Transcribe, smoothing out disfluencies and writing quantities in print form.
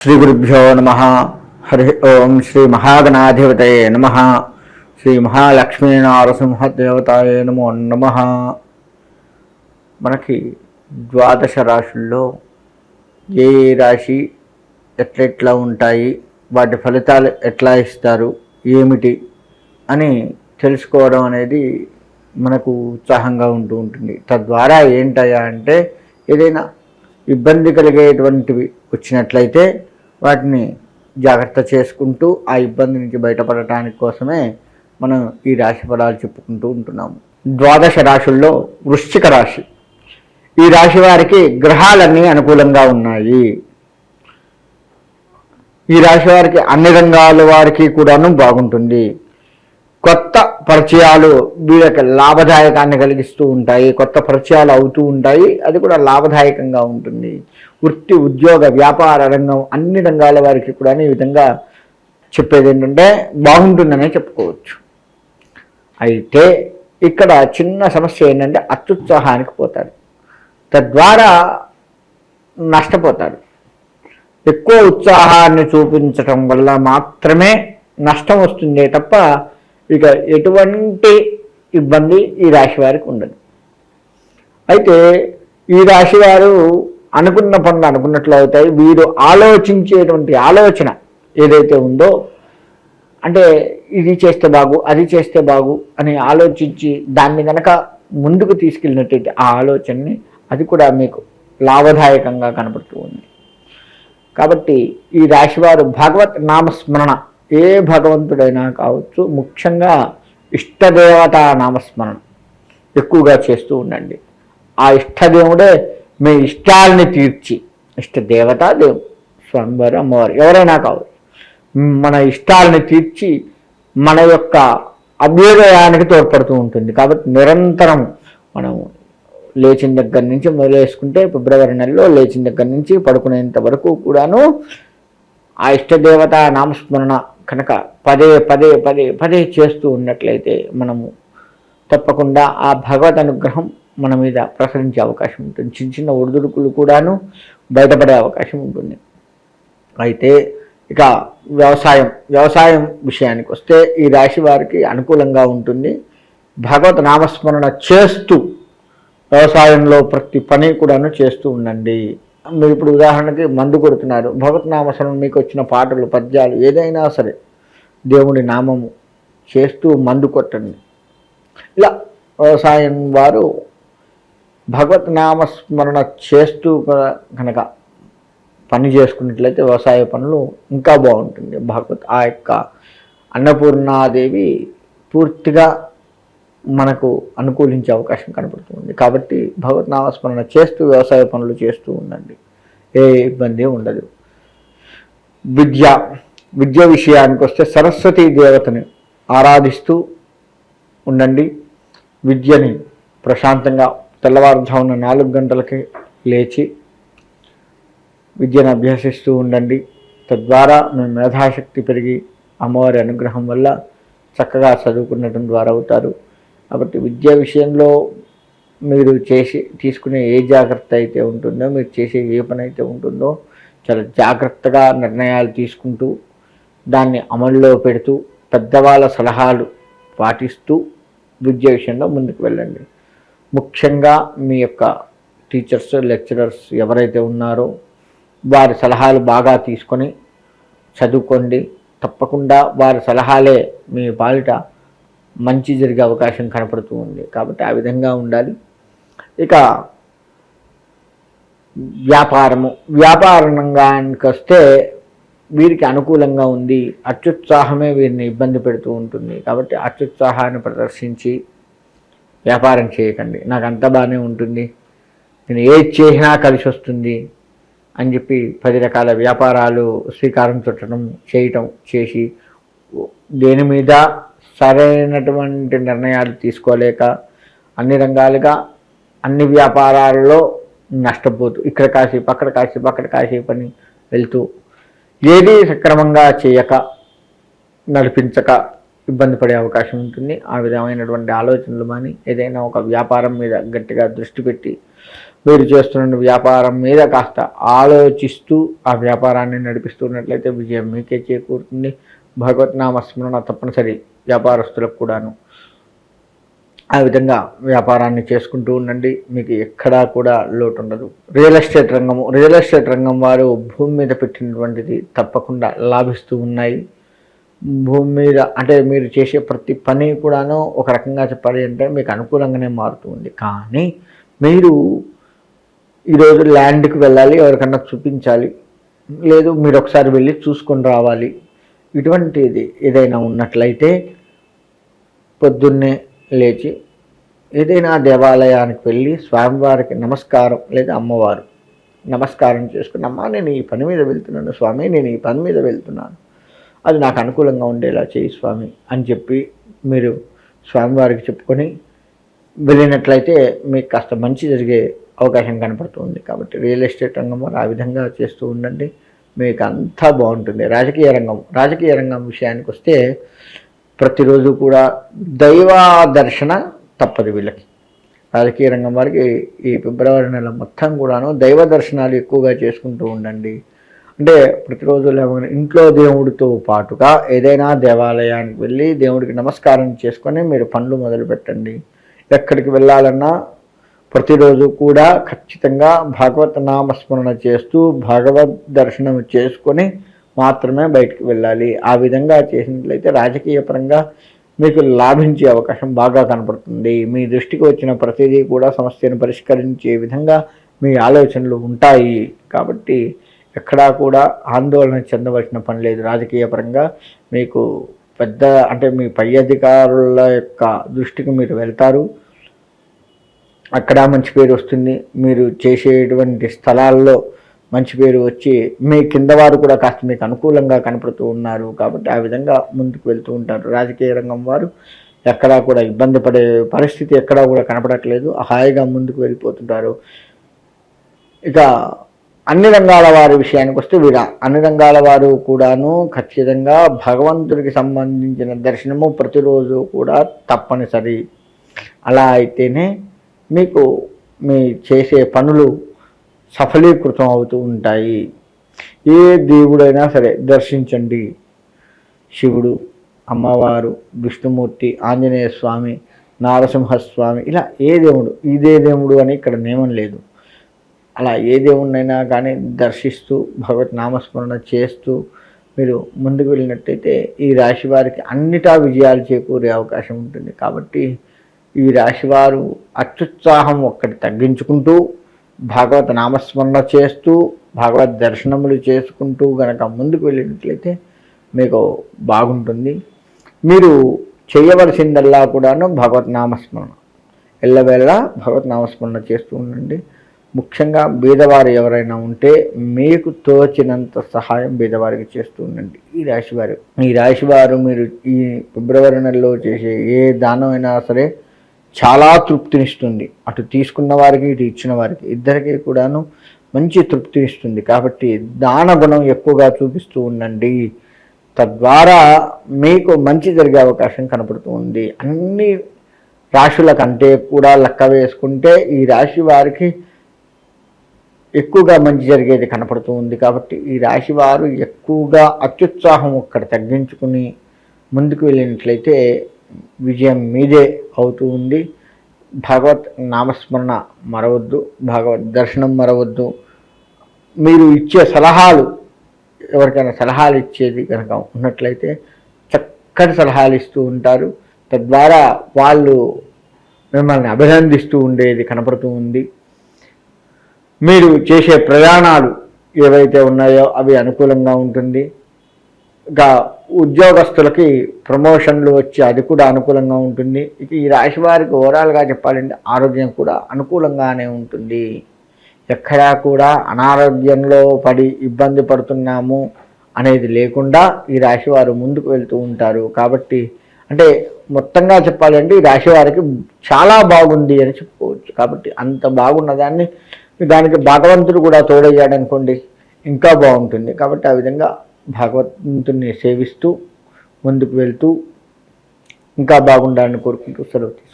శ్రీ గురుభ్యో నమ. హరి ఓం. శ్రీ మహాగణాధిపతయే నమ. శ్రీ మహాలక్ష్మీనారసింహదేవతాయే నమో నమ. మనకి ద్వాదశ రాశుల్లో ఏ రాశి ఎట్లెట్లా ఉంటాయి, వాటి ఫలితాలు ఎట్లా ఇస్తారు, ఏమిటి అని తెలుసుకోవడం అనేది మనకు ఉత్సాహంగా ఉంటుంది. తద్వారా ఏంటయ్యా అంటే, ఏదైనా ఇబ్బంది కలిగేటువంటివి వచ్చినట్లయితే వాటిని జాగ్రత్త చేసుకుంటూ ఆ ఇబ్బంది నుంచి బయటపడటానికి కోసమే మనం ఈ రాశి ఫలాలు చెప్పుకుంటూ ఉంటున్నాము. ద్వాదశ రాశుల్లో వృశ్చిక రాశి. ఈ రాశి వారికి గ్రహాలన్నీ అనుకూలంగా ఉన్నాయి. ఈ రాశి వారికి అన్ని రంగాల వారికి కూడాను బాగుంటుంది. కొత్త పరిచయాలు వీళ్ళకి లాభదాయకాన్ని కలిగిస్తూ ఉంటాయి. కొత్త పరిచయాలు అవుతూ ఉంటాయి, అది కూడా లాభదాయకంగా ఉంటుంది. వృత్తి, ఉద్యోగ, వ్యాపార రంగం అన్ని రంగాల వారికి కూడా ఈ విధంగా చెప్పేది ఏంటంటే బాగుంటుందనే చెప్పుకోవచ్చు. అయితే ఇక్కడ చిన్న సమస్య ఏంటంటే అత్యుత్సాహానికి పోతారు, తద్వారా నష్టపోతారు. ఎక్కువ ఉత్సాహాన్ని చూపించటం వల్ల మాత్రమే నష్టం వస్తుందే తప్ప ఇక ఎటువంటి ఇబ్బంది ఈ రాశి వారికి ఉండదు. అయితే ఈ రాశి వారు అనుకున్న పనులు అనుకున్నట్లు అవుతాయి. వీరు ఆలోచించేటువంటి ఆలోచన ఏదైతే ఉందో, అంటే ఇది చేస్తే బాగు, అది చేస్తే బాగు అని ఆలోచించి దాన్ని కనుక ముందుకు తీసుకెళ్ళినట్టయితే ఆ ఆలోచనని అది కూడా మీకు లాభదాయకంగా కనబడుతూ ఉంది. కాబట్టి ఈ రాశివారు భగవత్ నామస్మరణ, ఏ భగవంతుడైనా కావచ్చు, ముఖ్యంగా ఇష్టదేవత నామస్మరణ ఎక్కువగా చేస్తూ ఉండండి. ఆ ఇష్టదేవుడే మీ ఇష్టాలని తీర్చి, ఇష్టదేవత దేవుడు, స్వామివారు, అమ్మవారు, ఎవరైనా కావచ్చు, మన ఇష్టాలని తీర్చి మన యొక్క అభ్యుదయానికి తోడ్పడుతూ ఉంటుంది. కాబట్టి నిరంతరం మనం లేచిన దగ్గర నుంచి మొదలేసుకుంటే ఫిబ్రవరి నెలలో లేచిన దగ్గర నుంచి పడుకునేంత వరకు కూడాను ఆ ఇష్టదేవత నామస్మరణ కనుక పదే పదే పదే పదే చేస్తూ ఉన్నట్లయితే మనము తప్పకుండా ఆ భగవద్ అనుగ్రహం మన మీద ప్రసరించే అవకాశం ఉంటుంది. చిన్న చిన్న ఒడిదుడుకులు కూడాను బయటపడే అవకాశం ఉంటుంది. అయితే ఇక వ్యవసాయం విషయానికి వస్తే ఈ రాశి వారికి అనుకూలంగా ఉంటుంది. భగవత్ నామస్మరణ చేస్తూ వ్యవసాయంలో ప్రతి పని కూడాను చేస్తూ ఉండండి. మీరు ఇప్పుడు ఉదాహరణకి మందు కొడుతున్నారు, భగవత్ నామస్మరణ మీకు వచ్చిన పాటలు, పద్యాలు ఏదైనా సరే దేవుడి నామము చేస్తూ మందు కొట్టండి. ఇలా వ్యవసాయం వారు భగవత్ నామస్మరణ చేస్తూ కనుక పని చేసుకున్నట్లయితే వ్యవసాయ పనులు ఇంకా బాగుంటుంది. ఆ యొక్క అన్నపూర్ణాదేవి పూర్తిగా మనకు అనుకూలించే అవకాశం కనపడుతుంది. కాబట్టి భగవత్ నామస్మరణ చేస్తూ వ్యవసాయ పనులు చేస్తూ ఉండండి, ఏ ఇబ్బంది ఉండదు. విద్య విషయానికి వస్తే సరస్వతీ దేవతని ఆరాధిస్తూ ఉండండి. విద్యని ప్రశాంతంగా తెల్లవారుజామున 4 గంటలకి లేచి విద్యను అభ్యసిస్తూ ఉండండి. తద్వారా మీ మేధాశక్తి పెరిగి అమ్మవారి అనుగ్రహం వల్ల చక్కగా చదువుకునడం ద్వారా అవుతారు. కాబట్టి విద్యా విషయంలో మీరు తీసుకునే ఏ జాగ్రత్త అయితే ఉంటుందో, మీరు చేసే ఏ పని అయితే ఉంటుందో చాలా జాగ్రత్తగా నిర్ణయాలు తీసుకుంటూ దాన్ని అమల్లో పెడుతూ పెద్దవాళ్ళ సలహాలు పాటిస్తూ విద్య విషయంలో ముందుకు వెళ్ళండి. ముఖ్యంగా మీ యొక్క టీచర్స్, లెక్చరర్స్ ఎవరైతే ఉన్నారో వారి సలహాలు బాగా తీసుకొని చదువుకోండి. తప్పకుండా వారి సలహాలే మీ పాలిట మంచి జరిగే అవకాశం కనపడుతూ ఉంది. కాబట్టి ఆ విధంగా ఉండాలి. ఇక వ్యాపార రంగానికి వస్తే వీరికి అనుకూలంగా ఉంది. అత్యుత్సాహమే వీరిని ఇబ్బంది పెడుతూ ఉంటుంది. కాబట్టి అత్యుత్సాహాన్ని ప్రదర్శించి వ్యాపారం చేయకండి. నాకు అంత బాగానే ఉంటుంది, నేను ఏది చేసినా కలిసి వస్తుంది అని చెప్పి 10 రకాల వ్యాపారాలు శ్రీకారం చుట్టడం చేసి దేని మీద సరైనటువంటి నిర్ణయాలు తీసుకోలేక అన్ని రంగాలుగా అన్ని వ్యాపారాల్లో నష్టపోతూ ఇక్కడ కాసేపు అక్కడ కాసేపు అని వెళ్తూ ఏది సక్రమంగా చేయక నడిపించక ఇబ్బంది పడే అవకాశం ఉంటుంది. ఆ విధమైనటువంటి ఆలోచనలు కానీ ఏదైనా ఒక వ్యాపారం మీద గట్టిగా దృష్టి పెట్టి మీరు చేస్తున్న వ్యాపారం మీద కాస్త ఆలోచిస్తూ ఆ వ్యాపారాన్ని నడిపిస్తున్నట్లయితే విజయం మీకే చేకూరుతుంది. భగవద్నామస్మరణ తప్పనిసరి వ్యాపారస్తులకు కూడాను. ఆ విధంగా వ్యాపారాన్ని చేసుకుంటూ ఉండండి, మీకు ఎక్కడా కూడా లోటు ఉండదు. రియల్ ఎస్టేట్ రంగం వారు భూమి మీద పెట్టినటువంటిది తప్పకుండా లాభిస్తూ ఉన్నాయి. భూమి మీద అంటే మీరు చేసే ప్రతి పని కూడాను ఒక రకంగా చెప్పాలి అంటే మీకు అనుకూలంగానే మారుతుంది. కానీ మీరు ఈరోజు ల్యాండ్కి వెళ్ళాలి, ఎవరికన్నా చూపించాలి, లేదు మీరు ఒకసారి వెళ్ళి చూసుకొని రావాలి, ఇటువంటిది ఏదైనా ఉన్నట్లయితే పొద్దున్నే లేచి ఏదైనా దేవాలయానికి వెళ్ళి స్వామివారికి నమస్కారం లేదా అమ్మవారు నమస్కారం చేసుకుని, అమ్మ నేను ఈ పని మీద వెళ్తున్నాను స్వామి, నేను ఈ పని మీద వెళ్తున్నాను, అది నాకు అనుకూలంగా ఉండేలా చేయి స్వామి అని చెప్పి మీరు స్వామివారికి చెప్పుకొని వెళ్ళినట్లయితే మీకు కాస్త మంచి జరిగే అవకాశం కనపడుతుంది. కాబట్టి రియల్ ఎస్టేట్ రంగం వారు ఆ విధంగా చేస్తూ ఉండండి, మీకు అంతా బాగుంటుంది. రాజకీయ రంగం విషయానికి వస్తే ప్రతిరోజు కూడా దైవ దర్శన తప్పదు వీళ్ళకి. రాజకీయ రంగం వారికి ఈ ఫిబ్రవరి నెల మొత్తం కూడాను దైవ దర్శనాలు ఎక్కువగా చేసుకుంటూ ఉండండి. అంటే ప్రతిరోజు లేవగానే ఇంట్లో దేవుడితో పాటుగా ఏదైనా దేవాలయానికి వెళ్ళి దేవుడికి నమస్కారం చేసుకొని మీరు పనులు మొదలు పెట్టండి. ఎక్కడికి వెళ్ళాలన్నా ప్రతిరోజు కూడా ఖచ్చితంగా భగవత్ నామస్మరణ చేస్తూ భగవద్ దర్శనం చేసుకొని మాత్రమే బయటికి వెళ్ళాలి. ఆ విధంగా చేసినట్లయితే రాజకీయ పరంగా మీకు లాభించే అవకాశం బాగా కనపడుతుంది. మీ దృష్టికి వచ్చిన ప్రతిదీ కూడా సమస్యను పరిష్కరించే విధంగా మీ ఆలోచనలు ఉంటాయి. కాబట్టి ఎక్కడా కూడా ఆందోళన చెందవలసిన పని లేదు. రాజకీయ పరంగా మీకు పెద్ద అంటే మీ పై అధికారుల యొక్క దృష్టికి మీరు వెళ్తారు, అక్కడ మంచి పేరు వస్తుంది. మీరు చేసేటువంటి స్థలాల్లో మంచి పేరు వచ్చి మీ కింద వారు కూడా కాస్త మీకు అనుకూలంగా కనపడుతూ ఉన్నారు. కాబట్టి ఆ విధంగా ముందుకు వెళ్తూ ఉంటారు. రాజకీయ రంగం వారు ఎక్కడా కూడా ఇబ్బంది పడే పరిస్థితి ఎక్కడా కూడా కనపడట్లేదు, హాయిగా ముందుకు వెళ్ళిపోతుంటారు. ఇక అన్ని రంగాల వారి విషయానికి వస్తే అన్ని రంగాల వారు కూడాను ఖచ్చితంగా భగవంతుడికి సంబంధించిన దర్శనము ప్రతిరోజు కూడా తప్పనిసరి. అలా అయితేనే మీకు మీ చేసే పనులు సఫలీకృతం అవుతూ ఉంటాయి. ఏ దేవుడైనా సరే దర్శించండి. శివుడు, అమ్మవారు, విష్ణుమూర్తి, ఆంజనేయ స్వామి, నారసింహస్వామి, ఇలా ఏ దేవుడు ఇదే దేవుడు అని ఇక్కడ నియమం లేదు. అలా ఏ దేవుడినైనా కానీ దర్శిస్తూ భగవత్ నామస్మరణ చేస్తూ మీరు ముందుకు వెళ్ళినట్టయితే ఈ రాశి వారికి అన్నిటా విజయాలు చేకూరే అవకాశం ఉంటుంది. కాబట్టి ఈ రాశివారు అత్యుత్సాహం ఒక్కటి తగ్గించుకుంటూ భాగవత నామస్మరణ చేస్తూ భగవద్ దర్శనములు చేసుకుంటూ గనక ముందుకు వెళ్ళినట్లయితే మీకు బాగుంటుంది. మీరు చేయవలసిందల్లా కూడాను భగవత్ నామస్మరణ, ఎల్లవేళ భగవత్ నామస్మరణ చేస్తూ ఉండండి. ముఖ్యంగా బీదవారు ఎవరైనా ఉంటే మీకు తోచినంత సహాయం బీదవారికి చేస్తూ ఉండండి. ఈ రాశివారు మీరు ఈ ఫిబ్రవరి నెలలో చేసే ఏ దానం అయినా సరే చాలా తృప్తినిస్తుంది. అటు తీసుకున్న వారికి ఇటు ఇచ్చిన వారికి ఇద్దరికీ కూడాను మంచి తృప్తినిస్తుంది. కాబట్టి దాన గుణం ఎక్కువగా చూపిస్తూ ఉండండి, తద్వారా మీకు మంచి జరిగే అవకాశం కనపడుతూ ఉంది. అన్ని రాశుల కంటే కూడా లెక్క వేసుకుంటే ఈ రాశి వారికి ఎక్కువగా మంచి జరిగేది కనపడుతూ ఉంది. కాబట్టి ఈ రాశి వారు ఎక్కువగా అత్యుత్సాహం ఒక్కటి తగ్గించుకుని ముందుకు వెళ్ళినట్లయితే విజయం మీదే అవుతూ ఉంది. భగవత్ నామస్మరణ మరవద్దు, భగవద్ దర్శనం మరవద్దు. మీరు ఇచ్చే సలహాలు, ఎవరికైనా సలహాలు ఇచ్చేది కనుక ఉన్నట్లయితే చక్కటి సలహాలు ఇస్తూ ఉంటారు. తద్వారా వాళ్ళు మిమ్మల్ని అభినందిస్తూ ఉండేది కనపడుతూ ఉంది. మీరు చేసే ప్రయాణాలు ఏవైతే ఉన్నాయో అవి అనుకూలంగా ఉంటుంది. ఇక ఉద్యోగస్తులకి ప్రమోషన్లు వచ్చి అది కూడా అనుకూలంగా ఉంటుంది. ఇక ఈ రాశి వారికి ఓవరాల్గా చెప్పాలంటే ఆరోగ్యం కూడా అనుకూలంగానే ఉంటుంది. ఎక్కడా కూడా అనారోగ్యంలో పడి ఇబ్బంది పడుతున్నాము అనేది లేకుండా ఈ రాశి వారు ముందుకు వెళ్తూ ఉంటారు. కాబట్టి అంటే మొత్తంగా చెప్పాలంటే ఈ రాశి వారికి చాలా బాగుంది అని చెప్పుకోవచ్చు. కాబట్టి అంత బాగున్న దానికి భగవంతుడు కూడా తోడయ్యాడు అనుకోండి, ఇంకా బాగుంటుంది. కాబట్టి ఆ విధంగా భగవంతుని సేవిస్తూ ముందుకు వెళ్తూ ఇంకా బాగుండాలని కోరుకుంటూ సెలవు తీసుకుంటాను.